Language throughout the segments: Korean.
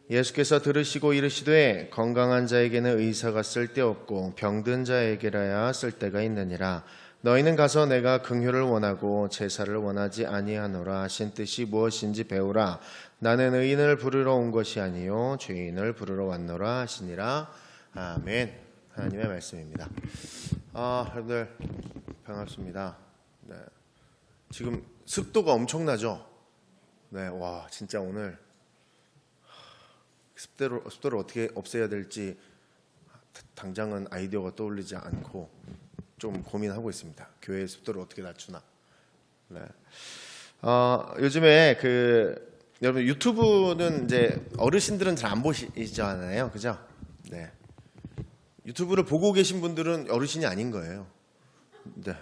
예수께서 들으시고 이르시되 건강한 자에게는 의사가 쓸데없고 병든 자에게라야 쓸데가 있느니라. 너희는 가서 내가 긍휼을 원하고 제사를 원하지 아니하노라 하신 뜻이 무엇인지 배우라. 나는 의인을 부르러 온 것이 아니요 죄인을 부르러 왔노라 하시니라. 아멘. 하나님의 말씀입니다. 여러분들 반갑습니다. 네. 지금 습도가 엄청나죠? 네, 와 진짜 오늘 습도를 어떻게 없애야 될지 당장은 아이디어가 떠올리지 않고 좀 고민하고 있습니다. 교회의 습도를 어떻게 낮추나. 네. 요즘에 여러분 유튜브는 이제 어르신들은 잘 안 보시잖아요, 그죠? 네. 유튜브를 보고 계신 분들은 어르신이 아닌 거예요. 네.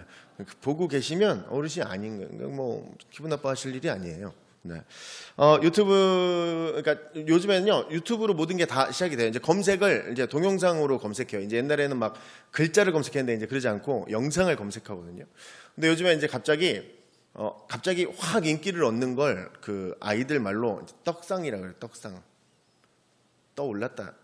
보고 계시면 어르신이 아닌 거예요. 뭐 기분 나빠하실 일이 아니에요. 네. 그러니까 요즘에는요, 유튜브로 모든 게 다 시작이 돼요. 이제 검색을 이제 동영상으로 검색해요. 이제 옛날에는 막 글자를 검색했는데 이제 그러지 않고 영상을 검색하거든요. 근데 요즘에 이제 갑자기 확 인기를 얻는 걸 그 아이들 말로 떡상이라고 그래요. 떡상. 떠올랐다.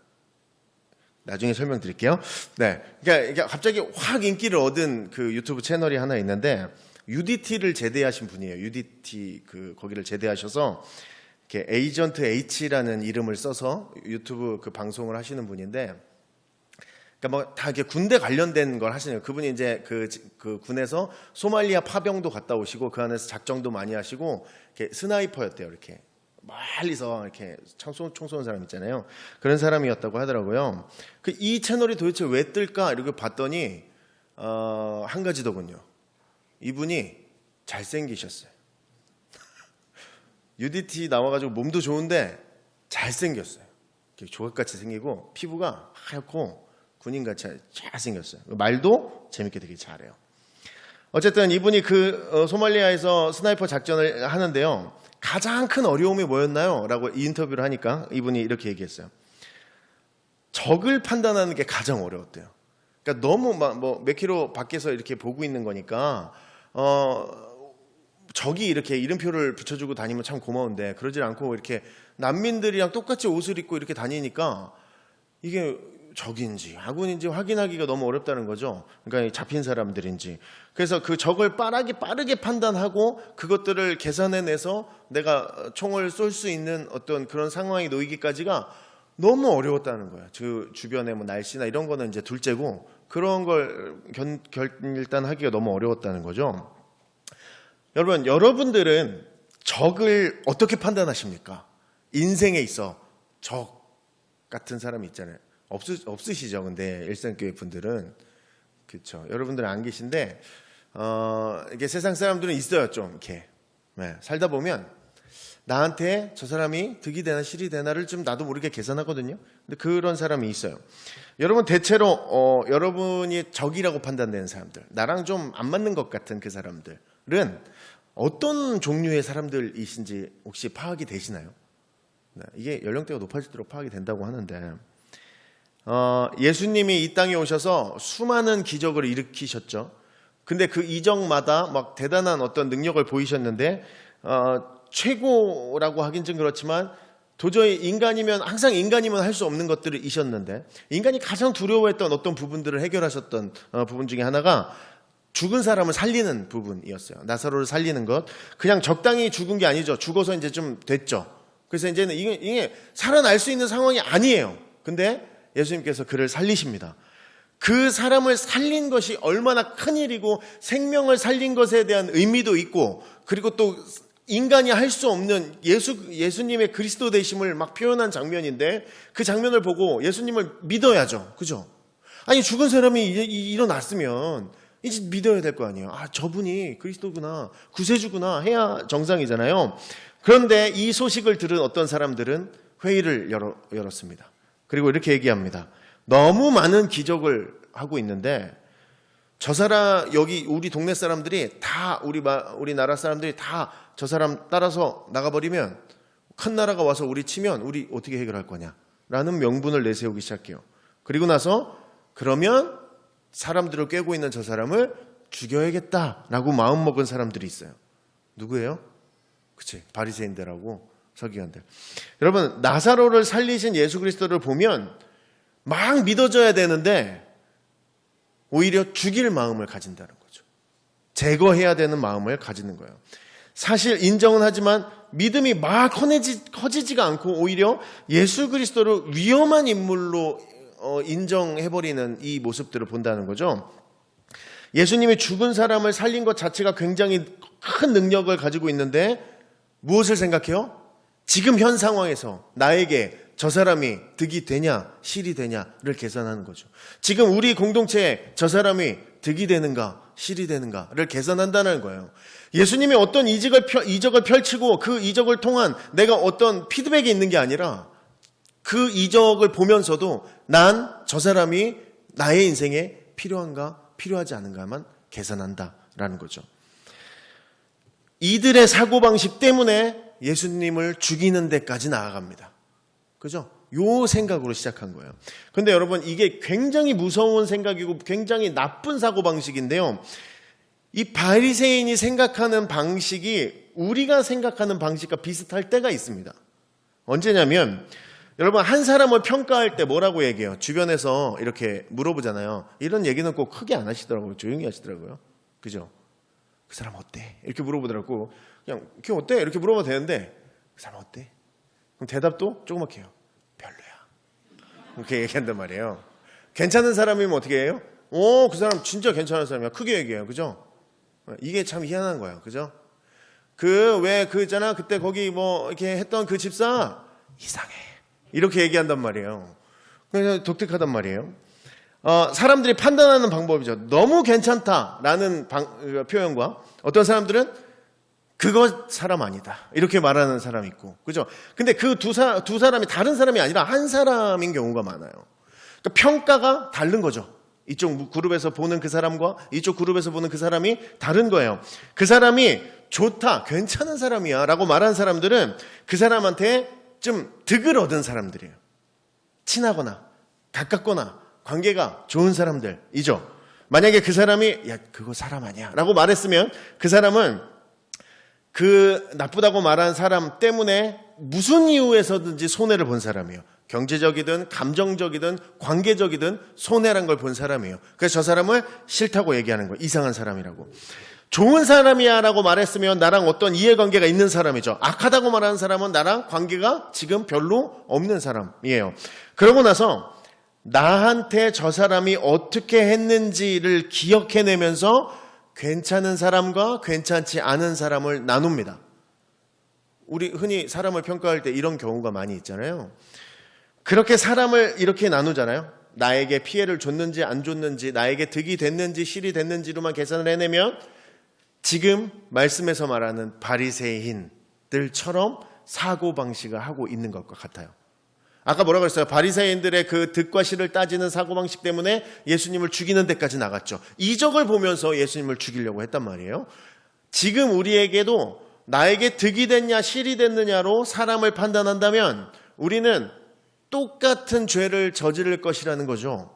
나중에 설명드릴게요. 네. 그러니까 갑자기 확 인기를 얻은 그 유튜브 채널이 하나 있는데, UDT를 제대하신 분이에요. UDT 거기를 제대하셔서 이렇게 에이전트 H라는 이름을 써서 유튜브 그 방송을 하시는 분인데, 그러니까 뭐 다 이렇게 군대 관련된 걸 하시네요. 그분이 이제 그 군에서 소말리아 파병도 갔다 오시고 그 안에서 작정도 많이 하시고 이렇게 스나이퍼였대요. 이렇게 멀리서 이렇게 총 쏘는 사람 있잖아요. 그런 사람이었다고 하더라고요. 이 채널이 도대체 왜 뜰까 이렇게 봤더니 한 가지더군요. 이분이 잘생기셨어요. UDT 나와가지고 몸도 좋은데 잘생겼어요. 조각같이 생기고 피부가 하얗고 군인같이 잘생겼어요. 말도 재밌게 되게 잘해요. 어쨌든 이분이 소말리아에서 스나이퍼 작전을 하는데요. 가장 큰 어려움이 뭐였나요? 라고 인터뷰를 하니까 이분이 이렇게 얘기했어요. 적을 판단하는 게 가장 어려웠대요. 그러니까 너무 몇 킬로 밖에서 이렇게 보고 있는 거니까 적이 이렇게 이름표를 붙여주고 다니면 참 고마운데 그러질 않고 이렇게 난민들이랑 똑같이 옷을 입고 이렇게 다니니까 이게 적인지 아군인지 확인하기가 너무 어렵다는 거죠. 그러니까 잡힌 사람들인지. 그래서 그 적을 빠르게 판단하고 그것들을 계산해내서 내가 총을 쏠 수 있는 어떤 그런 상황이 놓이기까지가 너무 어려웠다는 거예요. 주변에 뭐 날씨나 이런 거는 이제 둘째고 그런 걸 일단 하기가 너무 어려웠다는 거죠. 여러분들은 적을 어떻게 판단하십니까? 인생에 있어 적 같은 사람이 있잖아요. 없으시죠? 근데 일산교회 분들은 그렇죠. 여러분들은 안 계신데 이게 세상 사람들은 있어요. 좀 이렇게 살다 보면 나한테 저 사람이 득이 되나 실이 되나를 좀 나도 모르게 계산하거든요. 근데 그런 사람이 있어요. 여러분 대체로 여러분이 적이라고 판단되는 사람들, 나랑 좀 안 맞는 것 같은 그 사람들은 어떤 종류의 사람들이신지 혹시 파악이 되시나요? 이게 연령대가 높아질수록 파악이 된다고 하는데 예수님이 이 땅에 오셔서 수많은 기적을 일으키셨죠. 근데 그 이적마다 막 대단한 어떤 능력을 보이셨는데 최고라고 하긴 좀 그렇지만 도저히 항상 인간이면 할 수 없는 것들을 이셨는데 인간이 가장 두려워했던 어떤 부분들을 해결하셨던 부분 중에 하나가 죽은 사람을 살리는 부분이었어요. 나사로를 살리는 것. 그냥 적당히 죽은 게 아니죠. 죽어서 이제 좀 됐죠. 그래서 이제는 이게 살아날 수 있는 상황이 아니에요. 근데 예수님께서 그를 살리십니다. 그 사람을 살린 것이 얼마나 큰 일이고 생명을 살린 것에 대한 의미도 있고 그리고 또 인간이 할 수 없는 예수님의 그리스도 되심을 막 표현한 장면인데 그 장면을 보고 예수님을 믿어야죠. 그죠? 아니 죽은 사람이 일어났으면 이제 믿어야 될 거 아니에요. 저분이 그리스도구나 구세주구나 해야 정상이잖아요. 그런데 이 소식을 들은 어떤 사람들은 회의를 열었습니다. 그리고 이렇게 얘기합니다. 너무 많은 기적을 하고 있는데 저 사람 여기 우리 동네 사람들이 다 우리나라 사람들이 다 저 사람 따라서 나가버리면 큰 나라가 와서 우리 치면 우리 어떻게 해결할 거냐라는 명분을 내세우기 시작해요. 그리고 나서 그러면 사람들을 꿰고 있는 저 사람을 죽여야겠다라고 마음먹은 사람들이 있어요. 누구예요? 그치, 바리새인들하고 서기관들. 여러분, 나사로를 살리신 예수 그리스도를 보면 막 믿어져야 되는데 오히려 죽일 마음을 가진다는 거죠. 제거해야 되는 마음을 가지는 거예요. 사실 인정은 하지만 믿음이 막 커지지가 않고 오히려 예수 그리스도를 위험한 인물로 인정해버리는 이 모습들을 본다는 거죠. 예수님이 죽은 사람을 살린 것 자체가 굉장히 큰 능력을 가지고 있는데 무엇을 생각해요? 지금 현 상황에서 나에게 저 사람이 득이 되냐 실이 되냐를 계산하는 거죠. 지금 우리 공동체에 저 사람이 득이 되는가 실이 되는가를 계산한다는 거예요. 예수님이 어떤 이적을 펼치고 그 이적을 통한 내가 어떤 피드백이 있는 게 아니라 그 이적을 보면서도 난 저 사람이 나의 인생에 필요한가 필요하지 않은가만 계산한다라는 거죠. 이들의 사고방식 때문에 예수님을 죽이는 데까지 나아갑니다. 그죠? 요 생각으로 시작한 거예요. 근데 여러분, 이게 굉장히 무서운 생각이고 굉장히 나쁜 사고방식인데요. 이 바리새인이 생각하는 방식이 우리가 생각하는 방식과 비슷할 때가 있습니다. 언제냐면 여러분, 한 사람을 평가할 때 뭐라고 얘기해요? 주변에서 이렇게 물어보잖아요. 이런 얘기는 꼭 크게 안 하시더라고요. 조용히 하시더라고요. 그죠? 그 사람 어때? 이렇게 물어보더라고. 그냥 걔 어때? 이렇게 물어봐도 되는데 그 사람 어때? 그럼 대답도 조그맣게 해요. 별로야. 이렇게 얘기한단 말이에요. 괜찮은 사람이면 어떻게 해요? 그 사람 진짜 괜찮은 사람이야. 크게 얘기해요. 그죠? 이게 참 희한한 거예요. 그죠? 있잖아. 그때 거기 뭐 이렇게 했던 그 집사 이상해. 이렇게 얘기한단 말이에요. 그래서 독특하단 말이에요. 사람들이 판단하는 방법이죠. 너무 괜찮다라는 표현과 어떤 사람들은 그거 사람 아니다 이렇게 말하는 사람이 있고, 그죠? 근데 그 두 사람이 다른 사람이 아니라 한 사람인 경우가 많아요. 그러니까 평가가 다른 거죠. 이쪽 그룹에서 보는 그 사람과 이쪽 그룹에서 보는 그 사람이 다른 거예요. 그 사람이 좋다, 괜찮은 사람이야 라고 말하는 사람들은 그 사람한테 좀 득을 얻은 사람들이에요. 친하거나 가깝거나 관계가 좋은 사람들이죠. 만약에 그 사람이 야 그거 사람 아니야 라고 말했으면 그 사람은 그 나쁘다고 말한 사람 때문에 무슨 이유에서든지 손해를 본 사람이에요. 경제적이든 감정적이든 관계적이든 손해란 걸 본 사람이에요. 그래서 저 사람을 싫다고 얘기하는 거예요. 이상한 사람이라고. 좋은 사람이야 라고 말했으면 나랑 어떤 이해관계가 있는 사람이죠. 악하다고 말하는 사람은 나랑 관계가 지금 별로 없는 사람이에요. 그러고 나서 나한테 저 사람이 어떻게 했는지를 기억해내면서 괜찮은 사람과 괜찮지 않은 사람을 나눕니다. 우리 흔히 사람을 평가할 때 이런 경우가 많이 있잖아요. 그렇게 사람을 이렇게 나누잖아요. 나에게 피해를 줬는지 안 줬는지, 나에게 득이 됐는지 실이 됐는지로만 계산을 해내면 지금 말씀에서 말하는 바리새인들처럼 사고방식을 하고 있는 것과 같아요. 아까 뭐라고 했어요? 바리새인들의 그 득과 실을 따지는 사고방식 때문에 예수님을 죽이는 데까지 나갔죠. 이적을 보면서 예수님을 죽이려고 했단 말이에요. 지금 우리에게도 나에게 득이 됐냐 실이 됐느냐로 사람을 판단한다면 우리는 똑같은 죄를 저지를 것이라는 거죠.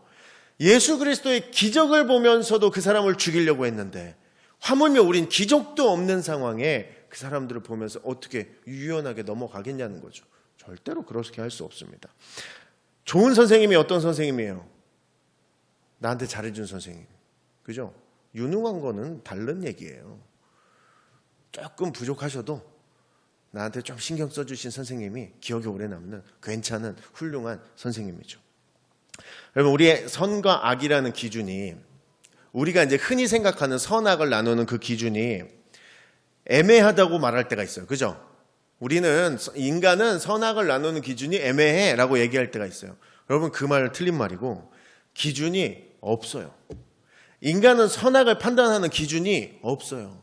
예수 그리스도의 기적을 보면서도 그 사람을 죽이려고 했는데 하물며 우린 기적도 없는 상황에 그 사람들을 보면서 어떻게 유연하게 넘어가겠냐는 거죠. 절대로 그렇게 할 수 없습니다. 좋은 선생님이 어떤 선생님이에요? 나한테 잘해준 선생님. 그죠? 유능한 거는 다른 얘기예요. 조금 부족하셔도 나한테 좀 신경 써주신 선생님이 기억에 오래 남는 괜찮은 훌륭한 선생님이죠. 여러분, 우리의 선과 악이라는 기준이 우리가 이제 흔히 생각하는 선악을 나누는 그 기준이 애매하다고 말할 때가 있어요. 그죠? 인간은 선악을 나누는 기준이 애매해 라고 얘기할 때가 있어요. 여러분, 그 말은 틀린 말이고 기준이 없어요. 인간은 선악을 판단하는 기준이 없어요.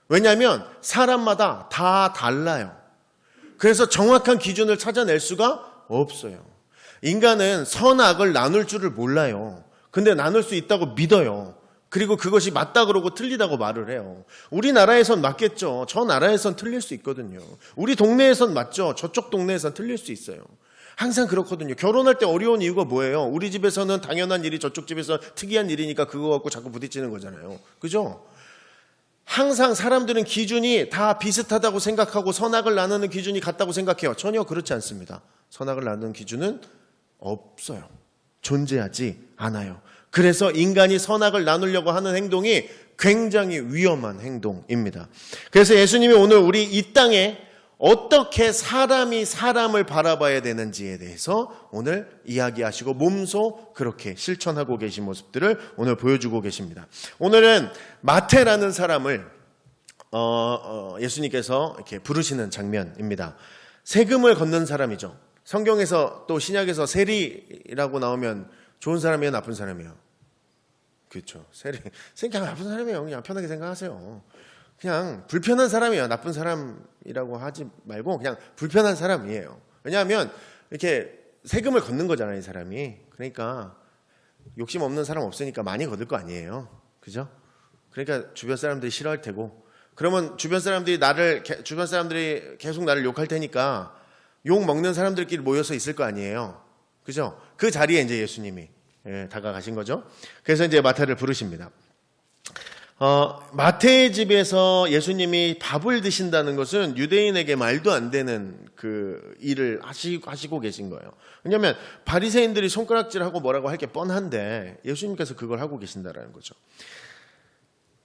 왜냐하면 사람마다 다 달라요. 그래서 정확한 기준을 찾아낼 수가 없어요. 인간은 선악을 나눌 줄을 몰라요. 근데 나눌 수 있다고 믿어요. 그리고 그것이 맞다 그러고 틀리다고 말을 해요. 우리나라에선 맞겠죠. 저 나라에선 틀릴 수 있거든요. 우리 동네에선 맞죠. 저쪽 동네에선 틀릴 수 있어요. 항상 그렇거든요. 결혼할 때 어려운 이유가 뭐예요? 우리 집에서는 당연한 일이 저쪽 집에서 특이한 일이니까 그거 갖고 자꾸 부딪히는 거잖아요. 그죠? 항상 사람들은 기준이 다 비슷하다고 생각하고 선악을 나누는 기준이 같다고 생각해요. 전혀 그렇지 않습니다. 선악을 나누는 기준은 없어요. 존재하지 않아요. 그래서 인간이 선악을 나누려고 하는 행동이 굉장히 위험한 행동입니다. 그래서 예수님이 오늘 우리 이 땅에 어떻게 사람이 사람을 바라봐야 되는지에 대해서 오늘 이야기하시고 몸소 그렇게 실천하고 계신 모습들을 오늘 보여주고 계십니다. 오늘은 마태라는 사람을 예수님께서 이렇게 부르시는 장면입니다. 세금을 걷는 사람이죠. 성경에서 또 신약에서 세리라고 나오면 좋은 사람이에요, 나쁜 사람이에요? 그렇죠. 세리. 그냥 나쁜 사람이에요. 그냥 편하게 생각하세요. 그냥 불편한 사람이에요. 나쁜 사람이라고 하지 말고 그냥 불편한 사람이에요. 왜냐하면 이렇게 세금을 걷는 거잖아요, 이 사람이. 그러니까 욕심 없는 사람 없으니까 많이 걷을 거 아니에요. 그죠? 그러니까 주변 사람들이 싫어할 테고, 그러면 주변 사람들이 계속 나를 욕할 테니까 욕 먹는 사람들끼리 모여서 있을 거 아니에요. 그죠? 그 자리에 이제 예수님이 다가가신 거죠. 그래서 이제 마태를 부르십니다. 마태의 집에서 예수님이 밥을 드신다는 것은 유대인에게 말도 안 되는 그 일을 하시고 계신 거예요. 왜냐하면 바리새인들이 손가락질하고 뭐라고 할 게 뻔한데 예수님께서 그걸 하고 계신다라는 거죠.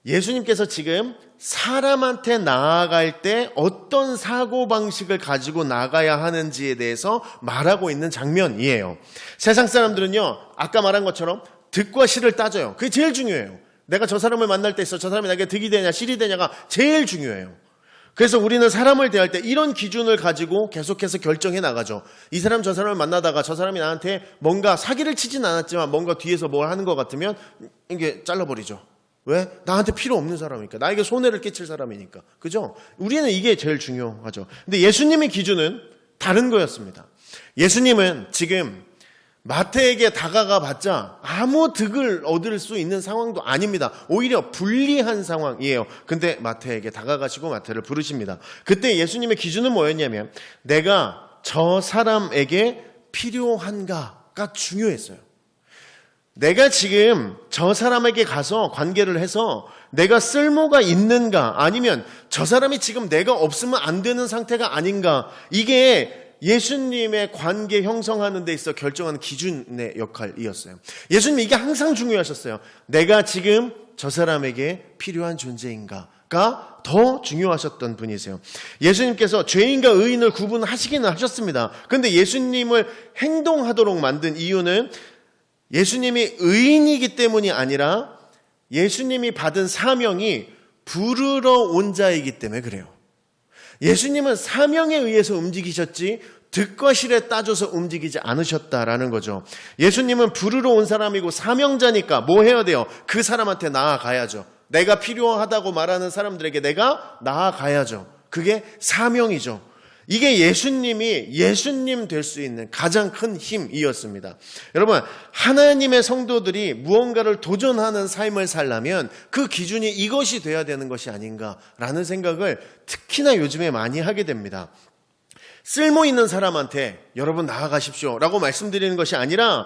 예수님께서 지금 사람한테 나아갈 때 어떤 사고방식을 가지고 나가야 하는지에 대해서 말하고 있는 장면이에요. 세상 사람들은요, 아까 말한 것처럼 득과 실을 따져요. 그게 제일 중요해요. 내가 저 사람을 만날 때 있어 저 사람이 나에게 득이 되냐 실이 되냐가 제일 중요해요. 그래서 우리는 사람을 대할 때 이런 기준을 가지고 계속해서 결정해 나가죠. 이 사람 저 사람을 만나다가 저 사람이 나한테 뭔가 사기를 치진 않았지만 뭔가 뒤에서 뭘 하는 것 같으면 이게 잘라버리죠. 왜? 나한테 필요 없는 사람이니까. 나에게 손해를 끼칠 사람이니까. 그죠? 우리는 이게 제일 중요하죠. 근데 예수님의 기준은 다른 거였습니다. 예수님은 지금 마태에게 다가가 봤자 아무 득을 얻을 수 있는 상황도 아닙니다. 오히려 불리한 상황이에요. 근데 마태에게 다가가시고 마태를 부르십니다. 그때 예수님의 기준은 뭐였냐면 내가 저 사람에게 필요한가가 중요했어요. 내가 지금 저 사람에게 가서 관계를 해서 내가 쓸모가 있는가, 아니면 저 사람이 지금 내가 없으면 안 되는 상태가 아닌가, 이게 예수님의 관계 형성하는 데 있어 결정하는 기준의 역할이었어요. 예수님 이게 항상 중요하셨어요. 내가 지금 저 사람에게 필요한 존재인가가 더 중요하셨던 분이세요. 예수님께서 죄인과 의인을 구분하시기는 하셨습니다. 그런데 예수님을 행동하도록 만든 이유는 예수님이 의인이기 때문이 아니라 예수님이 받은 사명이 부르러 온 자이기 때문에 그래요. 예수님은 사명에 의해서 움직이셨지 득과 실에 따져서 움직이지 않으셨다라는 거죠. 예수님은 부르러 온 사람이고 사명자니까 뭐 해야 돼요? 그 사람한테 나아가야죠. 내가 필요하다고 말하는 사람들에게 내가 나아가야죠. 그게 사명이죠. 이게 예수님이 예수님 될 수 있는 가장 큰 힘이었습니다. 여러분, 하나님의 성도들이 무언가를 도전하는 삶을 살려면 그 기준이 이것이 돼야 되는 것이 아닌가라는 생각을 특히나 요즘에 많이 하게 됩니다. 쓸모 있는 사람한테 여러분 나아가십시오 라고 말씀드리는 것이 아니라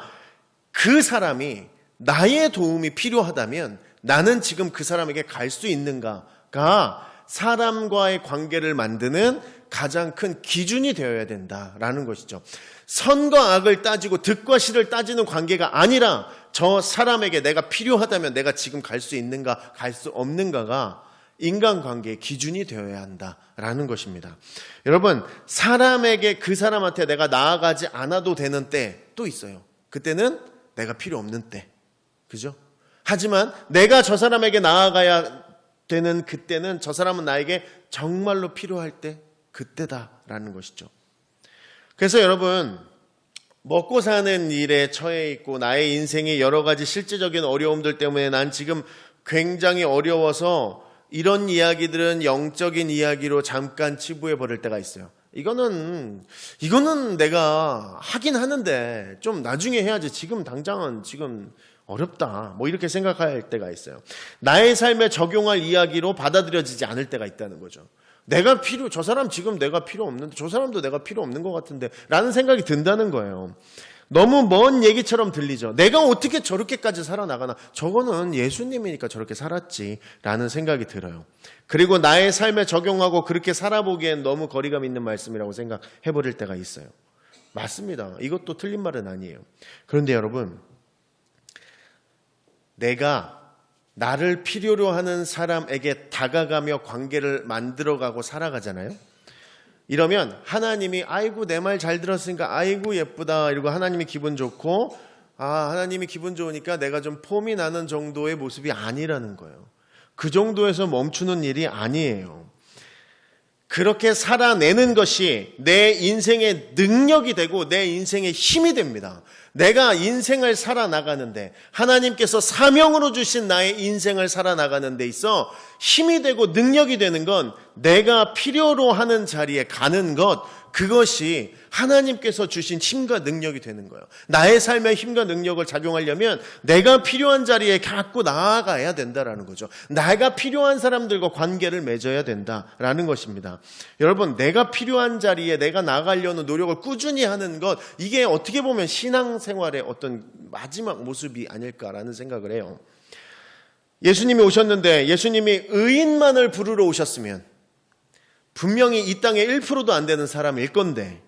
그 사람이 나의 도움이 필요하다면 나는 지금 그 사람에게 갈 수 있는가가 사람과의 관계를 만드는 가장 큰 기준이 되어야 된다라는 것이죠. 선과 악을 따지고 득과 실을 따지는 관계가 아니라 저 사람에게 내가 필요하다면 내가 지금 갈 수 있는가 갈 수 없는가가 인간관계의 기준이 되어야 한다라는 것입니다. 여러분, 사람에게 그 사람한테 내가 나아가지 않아도 되는 때 또 있어요. 그때는 내가 필요 없는 때. 그죠? 하지만 내가 저 사람에게 나아가야 되는 그때는 저 사람은 나에게 정말로 필요할 때 그때다라는 것이죠. 그래서 여러분, 먹고 사는 일에 처해 있고 나의 인생의 여러 가지 실제적인 어려움들 때문에 난 지금 굉장히 어려워서 이런 이야기들은 영적인 이야기로 잠깐 치부해 버릴 때가 있어요. 이거는 내가 하긴 하는데 좀 나중에 해야지, 지금 당장은 지금 어렵다, 뭐 이렇게 생각할 때가 있어요. 나의 삶에 적용할 이야기로 받아들여지지 않을 때가 있다는 거죠. 저 사람 지금 내가 필요 없는데 저 사람도 내가 필요 없는 것 같은데 라는 생각이 든다는 거예요. 너무 먼 얘기처럼 들리죠. 내가 어떻게 저렇게까지 살아나가나. 저거는 예수님이니까 저렇게 살았지라는 생각이 들어요. 그리고 나의 삶에 적용하고 그렇게 살아보기엔 너무 거리감 있는 말씀이라고 생각해버릴 때가 있어요. 맞습니다. 이것도 틀린 말은 아니에요. 그런데 여러분, 내가 나를 필요로 하는 사람에게 다가가며 관계를 만들어가고 살아가잖아요. 이러면 하나님이 아이고 내 말 잘 들었으니까 아이고 예쁘다 이러고 하나님이 기분 좋고, 하나님이 기분 좋으니까 내가 좀 폼이 나는 정도의 모습이 아니라는 거예요. 그 정도에서 멈추는 일이 아니에요. 그렇게 살아내는 것이 내 인생의 능력이 되고 내 인생의 힘이 됩니다. 내가 인생을 살아나가는데, 하나님께서 사명으로 주신 나의 인생을 살아나가는 데 있어 힘이 되고 능력이 되는 건 내가 필요로 하는 자리에 가는 것, 그것이 하나님께서 주신 힘과 능력이 되는 거예요. 나의 삶의 힘과 능력을 작용하려면 내가 필요한 자리에 갖고 나아가야 된다라는 거죠. 내가 필요한 사람들과 관계를 맺어야 된다라는 것입니다. 여러분, 내가 필요한 자리에 내가 나가려는 노력을 꾸준히 하는 것, 이게 어떻게 보면 신앙생활의 어떤 마지막 모습이 아닐까라는 생각을 해요. 예수님이 오셨는데 예수님이 의인만을 부르러 오셨으면 분명히 이 땅에 1%도 안 되는 사람일 건데,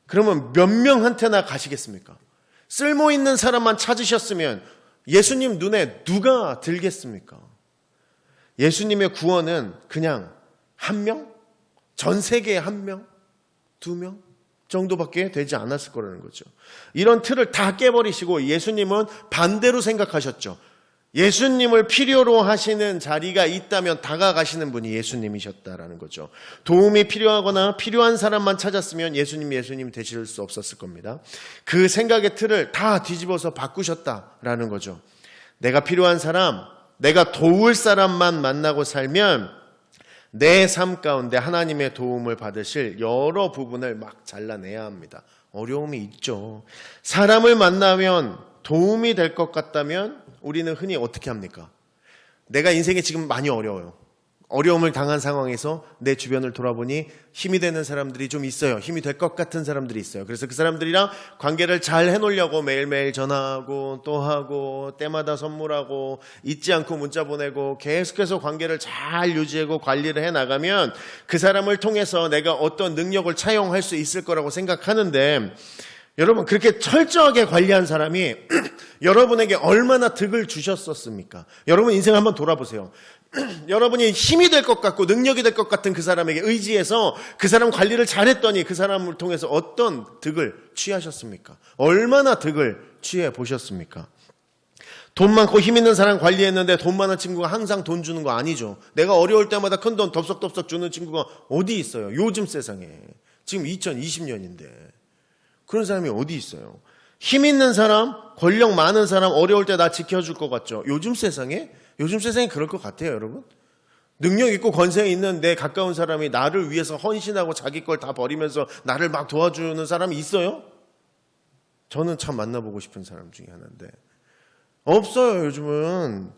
그러면 몇 명한테나 가시겠습니까? 쓸모 있는 사람만 찾으셨으면 예수님 눈에 누가 들겠습니까? 예수님의 구원은 그냥 한 명? 전 세계에 한 명? 두 명? 정도밖에 되지 않았을 거라는 거죠. 이런 틀을 다 깨버리시고 예수님은 반대로 생각하셨죠. 예수님을 필요로 하시는 자리가 있다면 다가가시는 분이 예수님이셨다라는 거죠. 도움이 필요하거나 필요한 사람만 찾았으면 예수님이 되실 수 없었을 겁니다. 그 생각의 틀을 다 뒤집어서 바꾸셨다라는 거죠. 내가 필요한 사람, 내가 도울 사람만 만나고 살면 내 삶 가운데 하나님의 도움을 받으실 여러 부분을 막 잘라내야 합니다. 어려움이 있죠. 사람을 만나면 도움이 될 것 같다면 우리는 흔히 어떻게 합니까? 내가 인생이 지금 많이 어려워요. 어려움을 당한 상황에서 내 주변을 돌아보니 힘이 되는 사람들이 좀 있어요. 힘이 될 것 같은 사람들이 있어요. 그래서 그 사람들이랑 관계를 잘 해놓으려고 매일매일 전화하고 또 하고 때마다 선물하고 잊지 않고 문자 보내고 계속해서 관계를 잘 유지하고 관리를 해나가면 그 사람을 통해서 내가 어떤 능력을 차용할 수 있을 거라고 생각하는데, 여러분, 그렇게 철저하게 관리한 사람이 여러분에게 얼마나 득을 주셨었습니까? 여러분 인생 한번 돌아보세요. 여러분이 힘이 될 것 같고 능력이 될 것 같은 그 사람에게 의지해서 그 사람 관리를 잘했더니 그 사람을 통해서 어떤 득을 취하셨습니까? 얼마나 득을 취해 보셨습니까? 돈 많고 힘 있는 사람 관리했는데 돈 많은 친구가 항상 돈 주는 거 아니죠. 내가 어려울 때마다 큰 돈 덥석덥석 주는 친구가 어디 있어요? 요즘 세상에. 지금 2020년인데. 그런 사람이 어디 있어요? 힘 있는 사람, 권력 많은 사람, 어려울 때 나 지켜줄 것 같죠? 요즘 세상에 그럴 것 같아요, 여러분. 능력 있고 권세 있는 내 가까운 사람이 나를 위해서 헌신하고 자기 걸 다 버리면서 나를 막 도와주는 사람이 있어요? 저는 참 만나보고 싶은 사람 중에 하나인데 없어요. 요즘은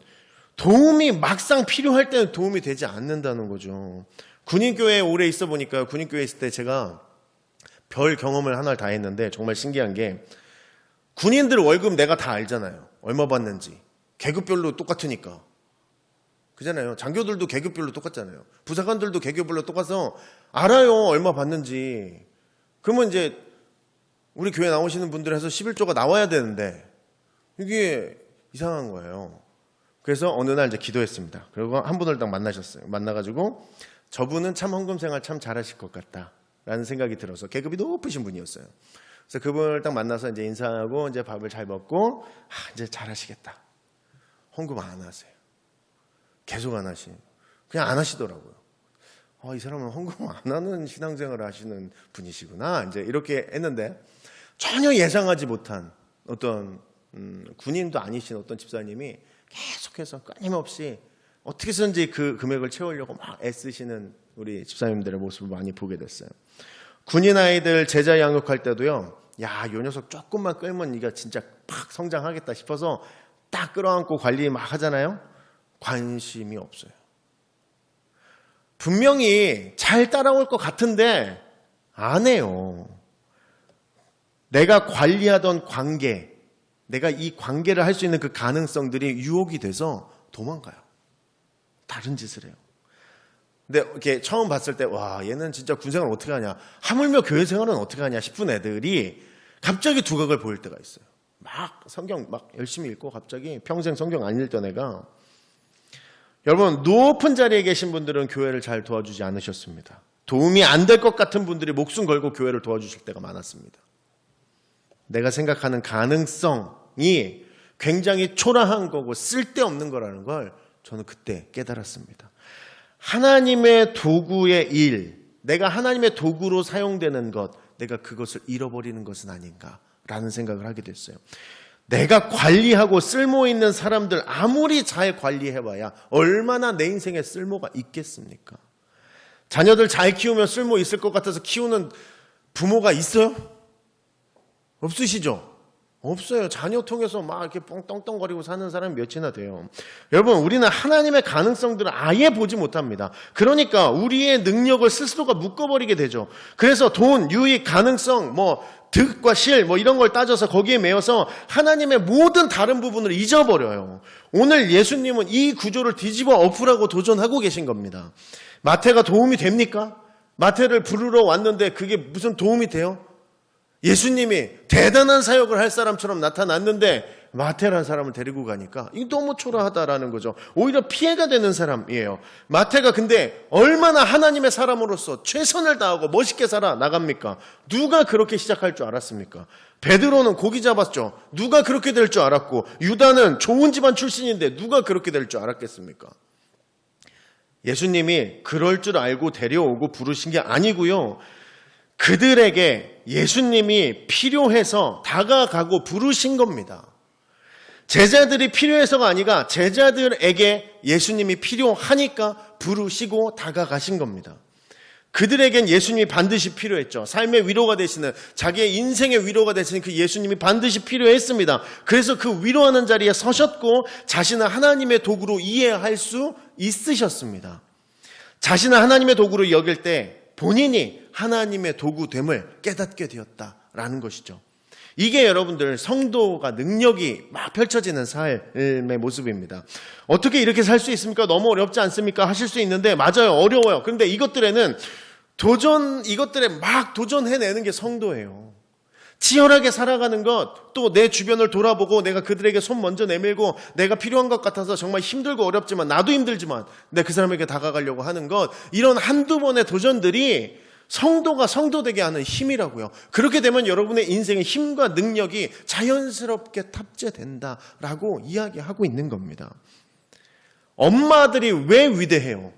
도움이 막상 필요할 때는 도움이 되지 않는다는 거죠. 군인교회에 오래 있어 보니까 군인교회에 있을 때 제가 별 경험을 하나를 다 했는데 정말 신기한 게, 군인들 월급 내가 다 알잖아요. 얼마 받는지. 계급별로 똑같으니까. 그잖아요. 장교들도 계급별로 똑같잖아요. 부사관들도 계급별로 똑같아서 알아요. 얼마 받는지. 그러면 이제 우리 교회 나오시는 분들 해서 11조가 나와야 되는데 이게 이상한 거예요. 그래서 어느 날 이제 기도했습니다. 그리고 한 분을 딱 만나셨어요. 만나가지고 저분은 참 헌금 생활 참 잘하실 것 같다 라는 생각이 들어서, 계급이 높으신 분이었어요. 그래서 그분을 딱 만나서 이제 인사하고 이제 밥을 잘 먹고, 이제 잘하시겠다. 헌금 안 하세요. 계속 안 하시고 그냥 안 하시더라고요. 이 사람은 헌금 안 하는 신앙생활을 하시는 분이시구나. 이제 이렇게 했는데 전혀 예상하지 못한 어떤 군인도 아니신 어떤 집사님이 계속해서 끊임없이 어떻게 해서든지 그 금액을 채우려고 막 애쓰시는 우리 집사님들의 모습을 많이 보게 됐어요. 군인 아이들 제자 양육할 때도요, 야, 요 녀석 조금만 끌면 네가 진짜 팍 성장하겠다 싶어서 딱 끌어안고 관리 막 하잖아요. 관심이 없어요. 분명히 잘 따라올 것 같은데 안 해요. 내가 관리하던 관계, 내가 이 관계를 할 수 있는 그 가능성들이 유혹이 돼서 도망가요. 다른 짓을 해요. 근데 이렇게 처음 봤을 때, 와, 얘는 진짜 군생활 어떻게 하냐, 하물며 교회 생활은 어떻게 하냐 싶은 애들이 갑자기 두각을 보일 때가 있어요. 막 성경 막 열심히 읽고 갑자기 평생 성경 안 읽던 애가, 여러분, 높은 자리에 계신 분들은 교회를 잘 도와주지 않으셨습니다. 도움이 안 될 것 같은 분들이 목숨 걸고 교회를 도와주실 때가 많았습니다. 내가 생각하는 가능성이 굉장히 초라한 거고 쓸데없는 거라는 걸 저는 그때 깨달았습니다. 하나님의 도구의 일, 내가 하나님의 도구로 사용되는 것, 내가 그것을 잃어버리는 것은 아닌가라는 생각을 하게 됐어요. 내가 관리하고 쓸모 있는 사람들 아무리 잘 관리해봐야 얼마나 내 인생에 쓸모가 있겠습니까? 자녀들 잘 키우면 쓸모 있을 것 같아서 키우는 부모가 있어요? 없으시죠? 없어요. 자녀 통해서 막 이렇게 뻥떵떵거리고 사는 사람이 몇이나 돼요. 여러분, 우리는 하나님의 가능성들을 아예 보지 못합니다. 그러니까 우리의 능력을 스스로가 묶어버리게 되죠. 그래서 돈, 유익, 가능성, 득과 실, 이런 걸 따져서 거기에 매여서 하나님의 모든 다른 부분을 잊어버려요. 오늘 예수님은 이 구조를 뒤집어 엎으라고 도전하고 계신 겁니다. 마태가 도움이 됩니까? 마태를 부르러 왔는데 그게 무슨 도움이 돼요? 예수님이 대단한 사역을 할 사람처럼 나타났는데 마태라는 사람을 데리고 가니까 이게 너무 초라하다라는 거죠. 오히려 피해가 되는 사람이에요. 마태가 근데 얼마나 하나님의 사람으로서 최선을 다하고 멋있게 살아 나갑니까? 누가 그렇게 시작할 줄 알았습니까? 베드로는 고기 잡았죠. 누가 그렇게 될 줄 알았고, 유다는 좋은 집안 출신인데 누가 그렇게 될 줄 알았겠습니까? 예수님이 그럴 줄 알고 데려오고 부르신 게 아니고요. 그들에게 예수님이 필요해서 다가가고 부르신 겁니다. 제자들이 필요해서가 아니라 제자들에게 예수님이 필요하니까 부르시고 다가가신 겁니다. 그들에겐 예수님이 반드시 필요했죠. 삶의 위로가 되시는, 자기의 인생의 위로가 되시는 그 예수님이 반드시 필요했습니다. 그래서 그 위로하는 자리에 서셨고 자신을 하나님의 도구로 이해할 수 있으셨습니다. 자신을 하나님의 도구로 여길 때 본인이 하나님의 도구됨을 깨닫게 되었다라는 것이죠. 이게 여러분들 성도가 능력이 막 펼쳐지는 삶의 모습입니다. 어떻게 이렇게 살 수 있습니까? 너무 어렵지 않습니까? 하실 수 있는데 맞아요. 어려워요. 그런데 이것들에 막 도전해내는 게 성도예요. 치열하게 살아가는 것, 또 내 주변을 돌아보고 내가 그들에게 손 먼저 내밀고 내가 필요한 것 같아서 정말 힘들고 어렵지만 나도 힘들지만 내 그 사람에게 다가가려고 하는 것, 이런 한두 번의 도전들이 성도가 성도되게 하는 힘이라고요. 그렇게 되면 여러분의 인생의 힘과 능력이 자연스럽게 탑재된다라고 이야기하고 있는 겁니다. 엄마들이 왜 위대해요?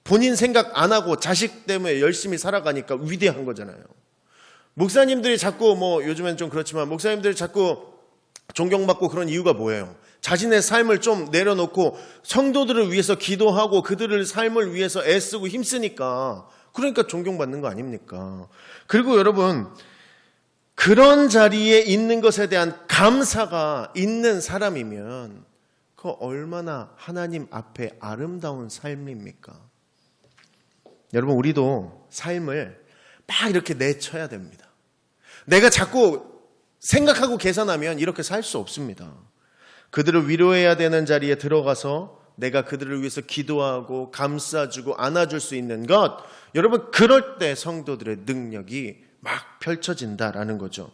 본인 생각 안 하고 자식 때문에 열심히 살아가니까 위대한 거잖아요. 목사님들이 자꾸 요즘엔 좀 그렇지만 목사님들이 자꾸 존경받고 그런 이유가 뭐예요? 자신의 삶을 좀 내려놓고 성도들을 위해서 기도하고 그들의 삶을 위해서 애쓰고 힘쓰니까, 그러니까 존경받는 거 아닙니까? 그리고 여러분, 그런 자리에 있는 것에 대한 감사가 있는 사람이면 그 얼마나 하나님 앞에 아름다운 삶입니까? 여러분, 우리도 삶을 막 이렇게 내쳐야 됩니다. 내가 자꾸 생각하고 계산하면 이렇게 살 수 없습니다. 그들을 위로해야 되는 자리에 들어가서 내가 그들을 위해서 기도하고 감싸주고 안아줄 수 있는 것, 여러분, 그럴 때 성도들의 능력이 막 펼쳐진다라는 거죠.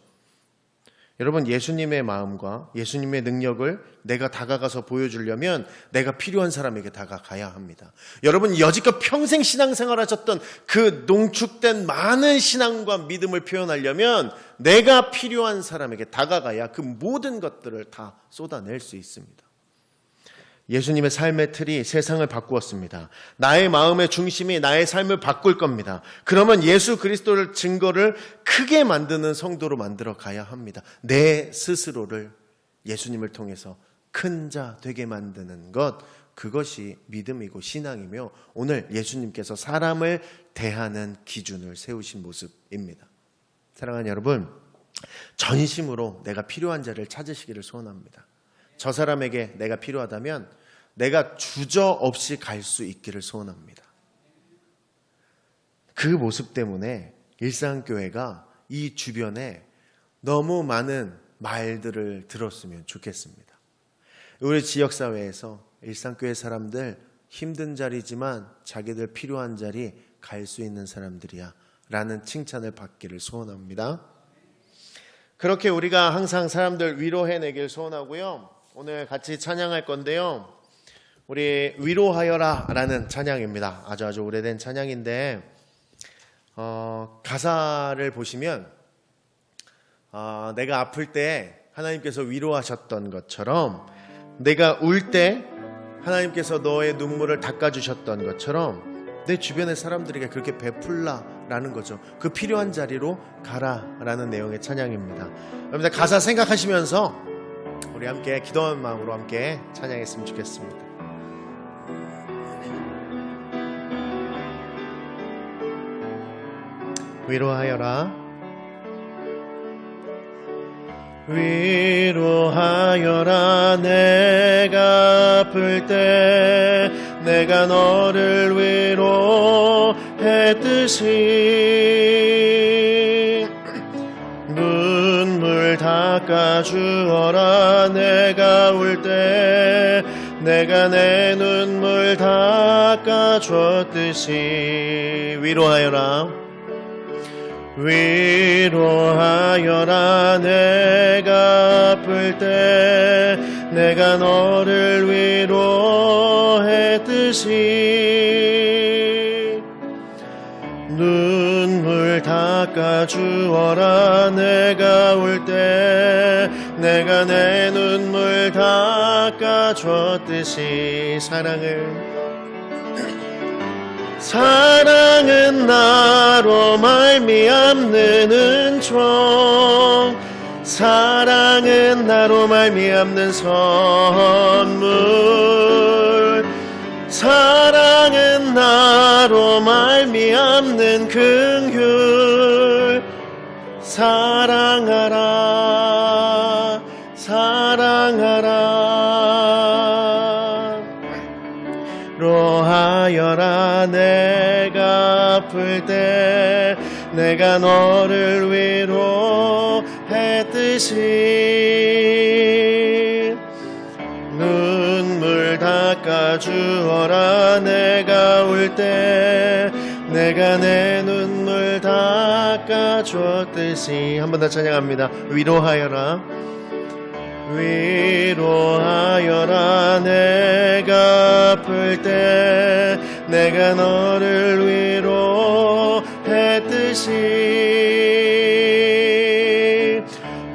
여러분, 예수님의 마음과 예수님의 능력을 내가 다가가서 보여주려면 내가 필요한 사람에게 다가가야 합니다. 여러분, 여지껏 평생 신앙생활 하셨던 그 농축된 많은 신앙과 믿음을 표현하려면 내가 필요한 사람에게 다가가야 그 모든 것들을 다 쏟아낼 수 있습니다. 예수님의 삶의 틀이 세상을 바꾸었습니다. 나의 마음의 중심이 나의 삶을 바꿀 겁니다. 그러면 예수 그리스도를 증거를 크게 만드는 성도로 만들어 가야 합니다. 내 스스로를 예수님을 통해서 큰 자 되게 만드는 것, 그것이 믿음이고 신앙이며 오늘 예수님께서 사람을 대하는 기준을 세우신 모습입니다. 사랑하는 여러분, 전심으로 내가 필요한 자를 찾으시기를 소원합니다. 저 사람에게 내가 필요하다면 내가 주저없이 갈 수 있기를 소원합니다. 그 모습 때문에 일상교회가 이 주변에 너무 많은 말들을 들었으면 좋겠습니다. 우리 지역사회에서 일상교회 사람들 힘든 자리지만 자기들 필요한 자리 갈 수 있는 사람들이야 라는 칭찬을 받기를 소원합니다. 그렇게 우리가 항상 사람들 위로해내길 소원하고요. 오늘 같이 찬양할 건데요. 우리 위로하여라 라는 찬양입니다. 아주 오래된 찬양인데 가사를 보시면 내가 아플 때 하나님께서 위로하셨던 것처럼, 내가 울 때 하나님께서 너의 눈물을 닦아주셨던 것처럼 내 주변의 사람들에게 그렇게 베풀라라는 거죠. 그 필요한 자리로 가라라는 내용의 찬양입니다. 여러분들 가사 생각하시면서 우리 함께 기도하는 마음으로 함께 찬양했으면 좋겠습니다. 위로하여라, 위로하여라. 내가 아플 때 내가 너를 위로했듯이 눈물 닦아주어라. 내가 울 때 내가 내 눈물 닦아줬듯이 위로하여라, 위로하여라. 내가 아플 때 내가 너를 위로했듯이 눈물 닦아주어라. 내가 울 때 내가 내 눈물 닦아줬듯이 사랑은 나로 말미암는 은총, 사랑은 나로 말미암는 선물, 사랑은 나로 말미암는 긍휼. 사랑하라, 사랑하라. 위로하여라. 내가 아플 때 내가 너를 위로했듯이 눈물 닦아주어라. 내가 울 때 내가 내 눈물 닦아줬듯이. 한 번 더 찬양합니다. 위로하여라, 위로하여라. 내가 아플 때 내가 너를 위로했듯이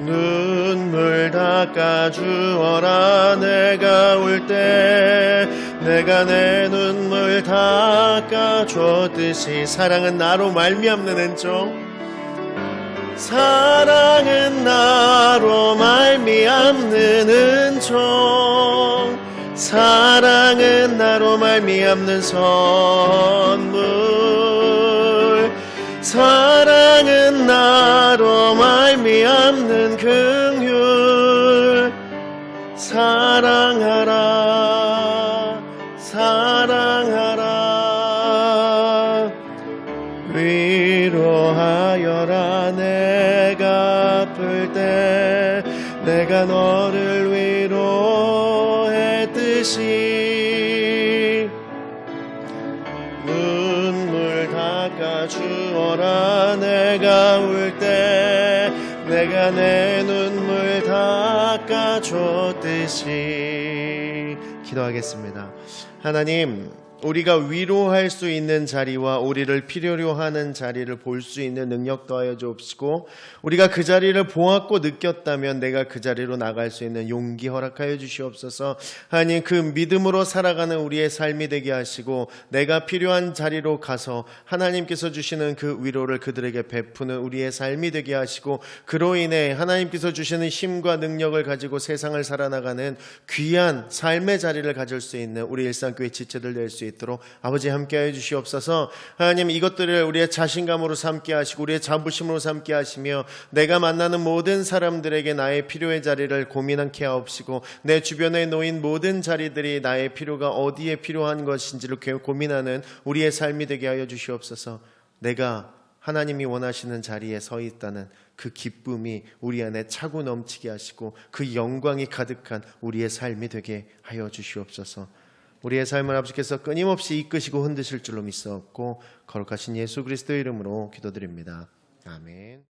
눈물 닦아주어라. 내가 울 때 내가 내 눈물 닦아줬듯이. 사랑은 나로 말미암는 은총, 사랑은 나로 말미암는 은총, 사랑은 나로 말미암는 선물, 사랑은 나로 말미암는 긍휼. 사랑하라, 사랑하라. 위로하여라. 내가 아플 때 내가 너를 위로했듯이 눈물 닦아주어라. 내가 울 때 내가 내 눈물 닦아줬듯이. 기도하겠습니다. 하나님, 우리가 위로할 수 있는 자리와 우리를 필요로 하는 자리를 볼 수 있는 능력 더하여 주옵시고, 우리가 그 자리를 보았고 느꼈다면 내가 그 자리로 나갈 수 있는 용기 허락하여 주시옵소서. 하나님, 그 믿음으로 살아가는 우리의 삶이 되게 하시고, 내가 필요한 자리로 가서 하나님께서 주시는 그 위로를 그들에게 베푸는 우리의 삶이 되게 하시고, 그로 인해 하나님께서 주시는 힘과 능력을 가지고 세상을 살아나가는 귀한 삶의 자리를 가질 수 있는 우리 일상교회 지체들 될 수 있도록 아버지 함께하여 주시옵소서. 하나님, 이것들을 우리의 자신감으로 삼게 하시고 우리의 자부심으로 삼게 하시며, 내가 만나는 모든 사람들에게 나의 필요의 자리를 고민하게 하옵시고, 내 주변에 놓인 모든 자리들이 나의 필요가 어디에 필요한 것인지를 고민하는 우리의 삶이 되게 하여 주시옵소서. 내가 하나님이 원하시는 자리에 서 있다는 그 기쁨이 우리 안에 차고 넘치게 하시고 그 영광이 가득한 우리의 삶이 되게 하여 주시옵소서. 우리의 삶을 아버지께서 끊임없이 이끄시고 흔드실 줄로 믿사옵고 거룩하신 예수 그리스도의 이름으로 기도드립니다. 아멘.